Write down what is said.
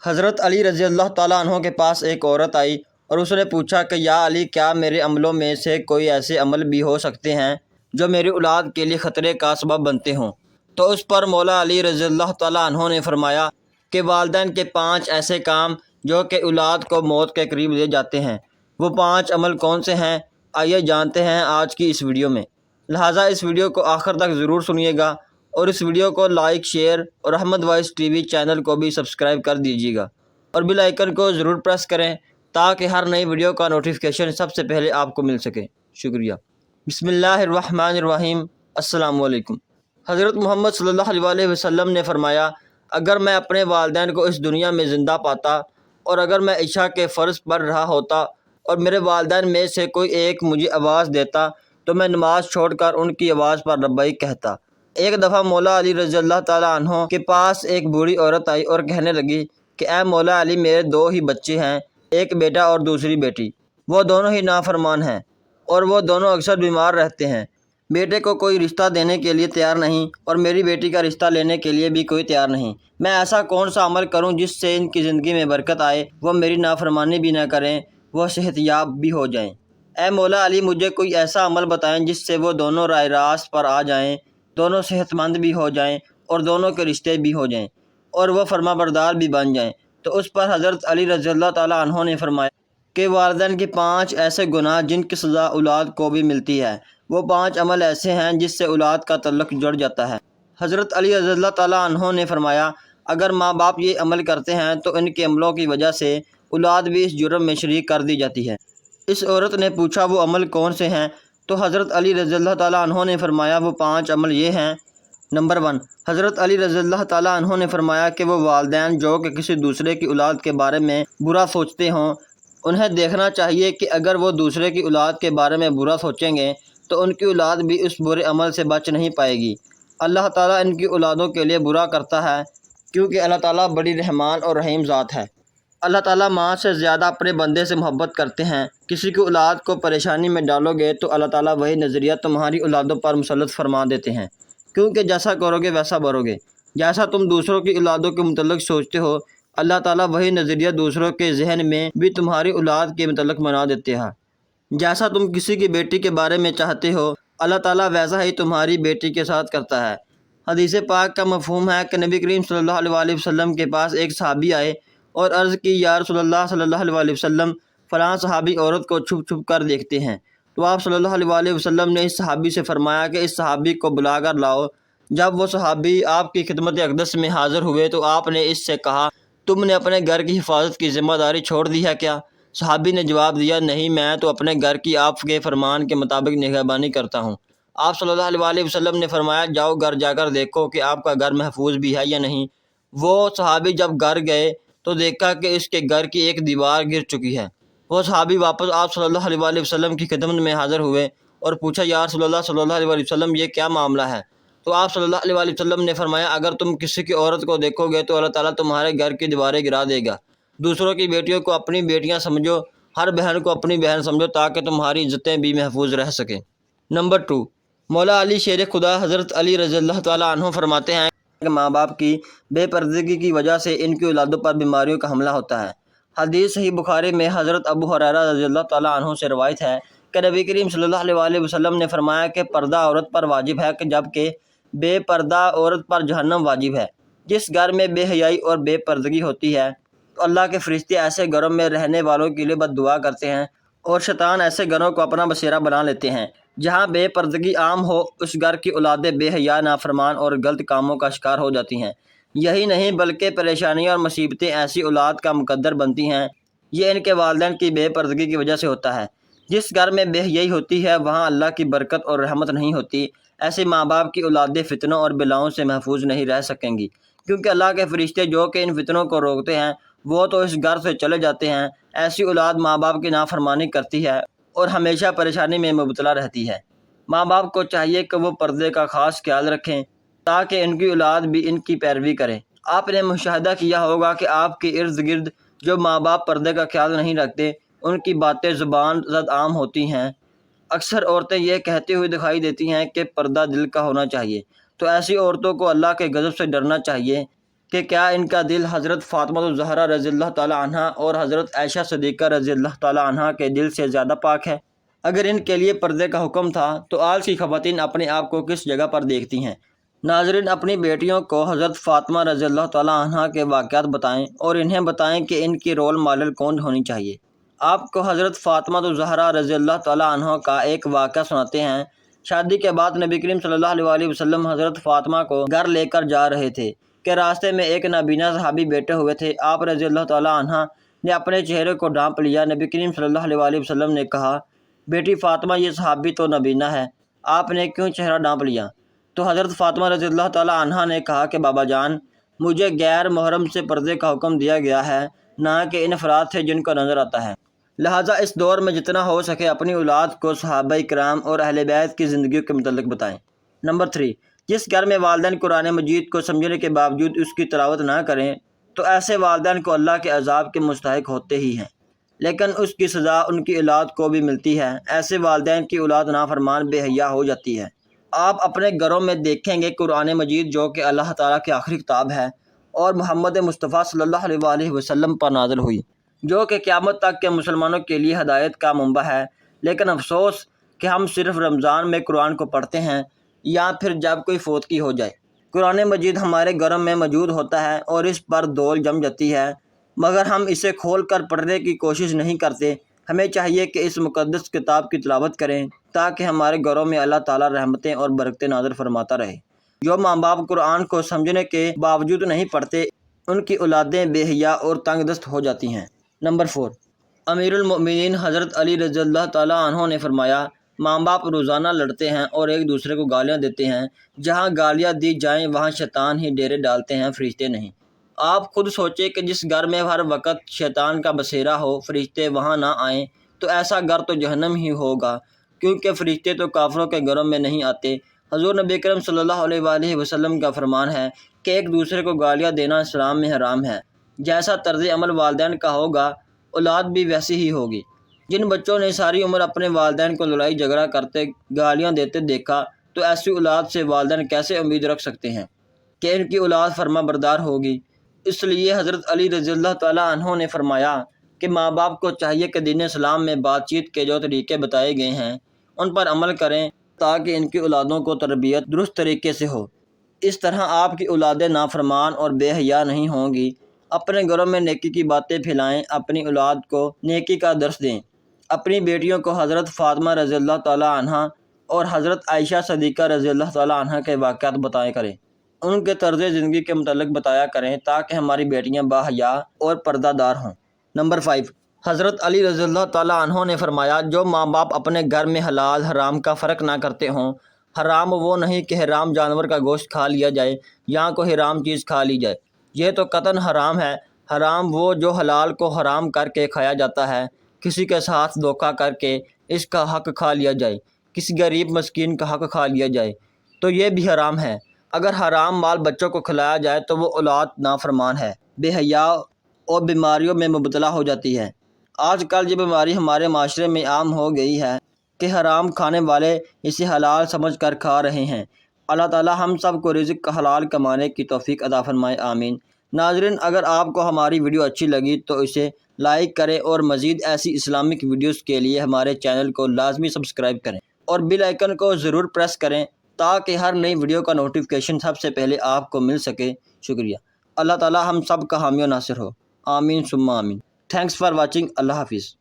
حضرت علی رضی اللہ تعالیٰ عنہ کے پاس ایک عورت آئی اور اس نے پوچھا کہ یا علی، کیا میرے عملوں میں سے کوئی ایسے عمل بھی ہو سکتے ہیں جو میری اولاد کے لیے خطرے کا سبب بنتے ہوں؟ تو اس پر مولا علی رضی اللہ تعالیٰ عنہ نے فرمایا کہ والدین کے 5 ایسے کام جو کہ اولاد کو موت کے قریب لے جاتے ہیں۔ وہ 5 عمل کون سے ہیں؟ آئیے جانتے ہیں آج کی اس ویڈیو میں، لہٰذا اس ویڈیو کو آخر تک ضرور سنیے گا اور اس ویڈیو کو لائک، شیئر اور Ahmad voice TV channel کو بھی سبسکرائب کر دیجیے گا اور بیل آئیکن کو ضرور پریس کریں تاکہ ہر نئی ویڈیو کا نوٹیفیکیشن سب سے پہلے آپ کو مل سکے۔ شکریہ۔ بسم اللہ الرحمن الرحیم۔ السلام علیکم۔ حضرت محمد صلی اللہ علیہ وسلم نے فرمایا، اگر میں اپنے والدین کو اس دنیا میں زندہ پاتا اور اگر میں عشاء کے فرض پڑھ رہا ہوتا اور میرے والدین میں سے کوئی ایک مجھے آواز دیتا تو میں نماز چھوڑ کر ان کی آواز پر لبیک کہتا۔ ایک دفعہ مولا علی رضی اللہ تعالیٰ عنہ کے پاس ایک بوڑھی عورت آئی اور کہنے لگی کہ اے مولا علی، میرے 2 ہی بچے ہیں، ایک بیٹا اور دوسری بیٹی۔ وہ دونوں ہی نافرمان ہیں اور وہ دونوں اکثر بیمار رہتے ہیں۔ بیٹے کو کوئی رشتہ دینے کے لیے تیار نہیں اور میری بیٹی کا رشتہ لینے کے لیے بھی کوئی تیار نہیں۔ میں ایسا کون سا عمل کروں جس سے ان کی زندگی میں برکت آئے، وہ میری نافرمانی بھی نہ کریں، وہ صحت یاب بھی ہو جائیں۔ اے مولا علی، مجھے کوئی ایسا عمل بتائیں جس سے وہ دونوں راہ راست پر آ جائیں، دونوں صحت مند بھی ہو جائیں اور دونوں کے رشتے بھی ہو جائیں اور وہ فرما بردار بھی بن جائیں۔ تو اس پر حضرت علی رضی اللہ تعالیٰ عنہ نے فرمایا کہ والدین کے 5 ایسے گناہ جن کی سزا اولاد کو بھی ملتی ہے، وہ 5 عمل ایسے ہیں جس سے اولاد کا تعلق جڑ جاتا ہے۔ حضرت علی رضی اللہ تعالیٰ عنہ نے فرمایا، اگر ماں باپ یہ عمل کرتے ہیں تو ان کے عملوں کی وجہ سے اولاد بھی اس جرم میں شریک کر دی جاتی ہے۔ اس عورت نے پوچھا وہ عمل کون سے ہیں؟ تو حضرت علی رضی اللہ تعالیٰ عنہ نے فرمایا وہ 5 عمل یہ ہیں۔ نمبر 1، حضرت علی رضی اللہ تعالیٰ عنہ نے فرمایا کہ وہ والدین جو کہ کسی دوسرے کی اولاد کے بارے میں برا سوچتے ہوں، انہیں دیکھنا چاہیے کہ اگر وہ دوسرے کی اولاد کے بارے میں برا سوچیں گے تو ان کی اولاد بھی اس برے عمل سے بچ نہیں پائے گی۔ اللہ تعالیٰ ان کی اولادوں کے لیے برا کرتا ہے کیونکہ اللہ تعالیٰ بڑی رحمان اور رحیم ذات ہے۔ اللہ تعالیٰ ماں سے زیادہ اپنے بندے سے محبت کرتے ہیں۔ کسی کی اولاد کو پریشانی میں ڈالو گے تو اللہ تعالیٰ وہی نظریہ تمہاری اولادوں پر مسلط فرما دیتے ہیں، کیونکہ جیسا کرو گے ویسا بھرو گے۔ جیسا تم دوسروں کی اولادوں کے متعلق سوچتے ہو، اللہ تعالیٰ وہی نظریہ دوسروں کے ذہن میں بھی تمہاری اولاد کے متعلق بنا دیتے ہیں۔ جیسا تم کسی کی بیٹی کے بارے میں چاہتے ہو، اللہ تعالیٰ ویسا ہی تمہاری بیٹی کے ساتھ کرتا ہے۔ حدیث پاک کا مفہوم ہے کہ نبی کریم صلی اللہ علیہ وسلم کے پاس ایک صحابی آئے اور عرض کی، یا رسول اللہ صلی اللہ علیہ وسلم، فلاں صحابی عورت کو چھپ چھپ کر دیکھتے ہیں۔ تو آپ صلی اللہ علیہ وسلم نے اس صحابی سے فرمایا کہ اس صحابی کو بلا کر لاؤ۔ جب وہ صحابی آپ کی خدمت اقدس میں حاضر ہوئے تو آپ نے اس سے کہا، تم نے اپنے گھر کی حفاظت کی ذمہ داری چھوڑ دی ہے کیا؟ صحابی نے جواب دیا، نہیں، میں تو اپنے گھر کی آپ کے فرمان کے مطابق نگہبانی کرتا ہوں۔ آپ صلی اللہ علیہ وسلم نے فرمایا، جاؤ گھر جا کر دیکھو کہ آپ کا گھر محفوظ بھی ہے یا نہیں۔ وہ صحابی جب گھر گئے تو دیکھا کہ اس کے گھر کی ایک دیوار گر چکی ہے۔ وہ صحابی واپس آپ صلی اللہ علیہ وسلم کی خدمت میں حاضر ہوئے اور پوچھا، یا رسول اللہ صلی اللہ علیہ وسلم، یہ کیا معاملہ ہے؟ تو آپ صلی اللہ علیہ وسلم نے فرمایا، اگر تم کسی کی عورت کو دیکھو گے تو اللہ تعالیٰ تمہارے گھر کی دیواریں گرا دے گا۔ دوسروں کی بیٹیوں کو اپنی بیٹیاں سمجھو، ہر بہن کو اپنی بہن سمجھو تاکہ تمہاری عزتیں بھی محفوظ رہ سکیں۔ نمبر 2، مولا علی شیر خدا حضرت علی رضی اللہ تعالیٰ عنہ فرماتے ہیں کہ ماں باپ کی بے پردگی کی وجہ سے ان کی اولادوں پر بیماریوں کا حملہ ہوتا ہے۔ حدیث صحیح بخاری میں حضرت ابو ہریرہ رضی اللہ تعالیٰ عنہ سے روایت ہے کہ نبی کریم صلی اللہ علیہ وسلم نے فرمایا کہ پردہ عورت پر واجب ہے جبکہ بے پردہ عورت پر جہنم واجب ہے۔ جس گھر میں بے حیائی اور بے پردگی ہوتی ہے تو اللہ کے فرشتے ایسے گھروں میں رہنے والوں کے لیے بد دعا کرتے ہیں اور شیطان ایسے گھروں کو اپنا بسیرا بنا لیتے ہیں۔ جہاں بے پردگی عام ہو، اس گھر کی اولادیں بے حیا، نافرمان اور غلط کاموں کا شکار ہو جاتی ہیں۔ یہی نہیں بلکہ پریشانیاں اور مصیبتیں ایسی اولاد کا مقدر بنتی ہیں۔ یہ ان کے والدین کی بے پردگی کی وجہ سے ہوتا ہے۔ جس گھر میں بے حیائی ہوتی ہے وہاں اللہ کی برکت اور رحمت نہیں ہوتی۔ ایسے ماں باپ کی اولادیں فتنوں اور بلاؤں سے محفوظ نہیں رہ سکیں گی، کیونکہ اللہ کے فرشتے جو کہ ان فتنوں کو روکتے ہیں وہ تو اس گھر سے چلے جاتے ہیں۔ ایسی اولاد ماں باپ کی نافرمانی کرتی ہے اور ہمیشہ پریشانی میں مبتلا رہتی ہے۔ ماں باپ کو چاہیے کہ وہ پردے کا خاص خیال رکھیں تاکہ ان کی اولاد بھی ان کی پیروی کرے۔ آپ نے مشاہدہ کیا ہوگا کہ آپ کے ارد گرد جو ماں باپ پردے کا خیال نہیں رکھتے ان کی باتیں زبان زد عام ہوتی ہیں۔ اکثر عورتیں یہ کہتی ہوئی دکھائی دیتی ہیں کہ پردہ دل کا ہونا چاہیے، تو ایسی عورتوں کو اللہ کے غضب سے ڈرنا چاہیے۔ کہ کیا ان کا دل حضرت فاطمہ الزہرا رضی اللہ تعالیٰ عنہ اور حضرت عائشہ صدیقہ رضی اللہ تعالیٰ عنہ کے دل سے زیادہ پاک ہے؟ اگر ان کے لیے پردے کا حکم تھا تو آج کی خواتین اپنے آپ کو کس جگہ پر دیکھتی ہیں؟ ناظرین، اپنی بیٹیوں کو حضرت فاطمہ رضی اللہ تعالیٰ عنہ کے واقعات بتائیں اور انہیں بتائیں کہ ان کی رول ماڈل کون ہونی چاہیے۔ آپ کو حضرت فاطمہ الزہرا رضی اللہ تعالیٰ عنہ کا ایک واقعہ سناتے ہیں۔ شادی کے بعد نبی کریم صلی اللہ علیہ وسلم حضرت فاطمہ کو گھر لے کر جا رہے تھے کہ راستے میں ایک نابینا صحابی بیٹھے ہوئے تھے۔ آپ رضی اللہ تعالیٰ عنہ نے اپنے چہرے کو ڈھانپ لیا۔ نبی کریم صلی اللہ علیہ وسلم نے کہا، بیٹی فاطمہ، یہ صحابی تو نابینا ہے، آپ نے کیوں چہرہ ڈھانپ لیا؟ تو حضرت فاطمہ رضی اللہ تعالیٰ عنہ نے کہا کہ بابا جان، مجھے غیر محرم سے پردے کا حکم دیا گیا ہے، نہ کہ ان افراد سے جن کو نظر آتا ہے۔ لہٰذا اس دور میں جتنا ہو سکے اپنی اولاد کو صحابہ کرام اور اہل بیت کی زندگی کے متعلق بتائیں۔ نمبر 3، جس گھر میں والدین قرآن مجید کو سمجھنے کے باوجود اس کی تلاوت نہ کریں تو ایسے والدین کو اللہ کے عذاب کے مستحق ہوتے ہی ہیں، لیکن اس کی سزا ان کی اولاد کو بھی ملتی ہے۔ ایسے والدین کی اولاد نافرمان بے حیا ہو جاتی ہے۔ آپ اپنے گھروں میں دیکھیں گے قرآن مجید جو کہ اللہ تعالیٰ کی آخری کتاب ہے اور محمد مصطفیٰ صلی اللہ علیہ وسلم پر نازل ہوئی، جو کہ قیامت تک کے مسلمانوں کے لیے ہدایت کا منبع ہے، لیکن افسوس کہ ہم صرف رمضان میں قرآن کو پڑھتے ہیں یا پھر جب کوئی فوتگی ہو جائے۔ قرآن مجید ہمارے گھروں میں موجود ہوتا ہے اور اس پر دول جم جاتی ہے، مگر ہم اسے کھول کر پڑھنے کی کوشش نہیں کرتے۔ ہمیں چاہیے کہ اس مقدس کتاب کی تلاوت کریں تاکہ ہمارے گھروں میں اللہ تعالیٰ رحمتیں اور برکتیں نازل فرماتا رہے۔ جو ماں باپ قرآن کو سمجھنے کے باوجود نہیں پڑھتے، ان کی اولادیں بے حیا اور تنگ دست ہو جاتی ہیں۔ نمبر 4، امیر المؤمنین حضرت علی رضی اللہ تعالیٰ عنہ نے فرمایا، ماں باپ روزانہ لڑتے ہیں اور ایک دوسرے کو گالیاں دیتے ہیں۔ جہاں گالیاں دی جائیں وہاں شیطان ہی ڈیرے ڈالتے ہیں، فرشتے نہیں۔ آپ خود سوچیں کہ جس گھر میں ہر وقت شیطان کا بسیرا ہو، فرشتے وہاں نہ آئیں تو ایسا گھر تو جہنم ہی ہوگا، کیونکہ فرشتے تو کافروں کے گھروں میں نہیں آتے۔ حضور نبی کریم صلی اللہ علیہ وسلم کا فرمان ہے کہ ایک دوسرے کو گالیاں دینا اسلام میں حرام ہے۔ جیسا طرز عمل والدین کا ہوگا، اولاد بھی ویسی ہی ہوگی۔ جن بچوں نے ساری عمر اپنے والدین کو لڑائی جھگڑا کرتے، گالیاں دیتے دیکھا، تو ایسی اولاد سے والدین کیسے امید رکھ سکتے ہیں کہ ان کی اولاد فرما بردار ہوگی؟ اس لیے حضرت علی رضی اللہ تعالیٰ عنہ نے فرمایا کہ ماں باپ کو چاہیے کہ دین اسلام میں بات چیت کے جو طریقے بتائے گئے ہیں ان پر عمل کریں تاکہ ان کی اولادوں کو تربیت درست طریقے سے ہو۔ اس طرح آپ کی اولادیں نافرمان اور بے حیا نہیں ہوں گی۔ اپنے گھروں میں نیکی کی باتیں پھیلائیں، اپنی اولاد کو نیکی کا درس دیں۔ اپنی بیٹیوں کو حضرت فاطمہ رضی اللہ تعالیٰ عنہ اور حضرت عائشہ صدیقہ رضی اللہ تعالیٰ عنہ کے واقعات بتایا کریں، ان کے طرز زندگی کے متعلق بتایا کریں تاکہ ہماری بیٹیاں باحیا اور پردہ دار ہوں۔ نمبر 5، حضرت علی رضی اللہ تعالیٰ عنہ نے فرمایا، جو ماں باپ اپنے گھر میں حلال حرام کا فرق نہ کرتے ہوں، حرام وہ نہیں کہ حرام جانور کا گوشت کھا لیا جائے یا کوئی حرام چیز کھا لی جائے، یہ تو قطعاً حرام ہے۔ حرام وہ جو حلال کو حرام کر کے کھایا جاتا ہے، کسی کے ساتھ دھوکہ کر کے اس کا حق کھا لیا جائے، کسی غریب مسکین کا حق کھا لیا جائے تو یہ بھی حرام ہے۔ اگر حرام مال بچوں کو کھلایا جائے تو وہ اولاد نافرمان ہے، بے حیا اور بیماریوں میں مبتلا ہو جاتی ہے۔ آج کل یہ بیماری ہمارے معاشرے میں عام ہو گئی ہے کہ حرام کھانے والے اسے حلال سمجھ کر کھا رہے ہیں۔ اللہ تعالی ہم سب کو رزق کا حلال کمانے کی توفیق عطا فرمائے، آمین۔ ناظرین، اگر آپ کو ہماری ویڈیو اچھی لگی تو اسے لائک کریں اور مزید ایسی اسلامک ویڈیوز کے لیے ہمارے چینل کو لازمی سبسکرائب کریں اور بیل آئیکن کو ضرور پریس کریں تاکہ ہر نئی ویڈیو کا نوٹیفیکیشن سب سے پہلے آپ کو مل سکے۔ شکریہ۔ اللہ تعالی ہم سب کا حامی و ناصر ہو، آمین ثم آمین۔ Thanks for watching. اللہ حافظ۔